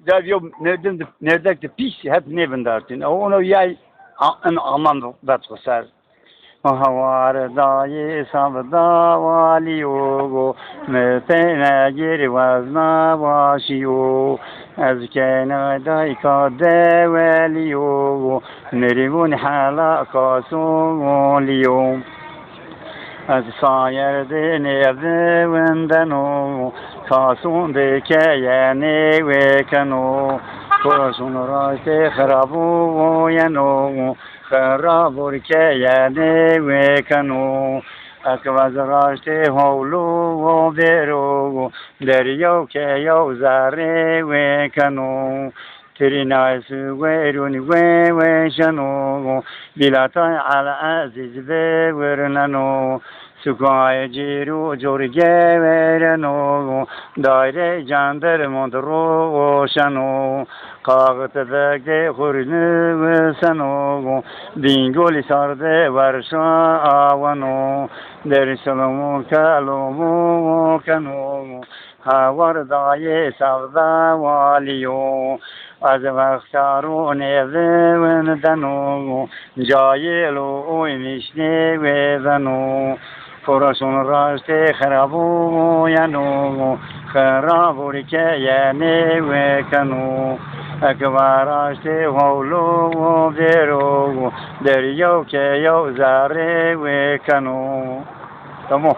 Der yok nerede pis hep ne bendartın. Onu yay an aman da tutar. Havar dayı savda valiyo mepene geri vazna başıyor ezkene dayka develiyo nerivun halaka soliyo az sayerde nevden o kasun de kayane ve kano kosun raste kharabu yano خرابور که یعنی وکنو اکواز راشته هولو و بیرو دریو که یو زاره وکنو ترینایس ویرونی ویشنو بیلاتای علا عزیز بورننو سکای جیرو جورگه ورنو دایره جاندر مندرو شنو قاقت دکه خورنو سنو بینگولی سارده ورشا آونو در سلمو کلمو کنو هاور دای سودا والیو از وقتارو نیزه دنو جایلو اوی میشنه وزنو فرسون راست خرابو ینو خرابوری که یعنی وکنو اکواراست هولو و بیرو دریو که یو زاره وکنو تمام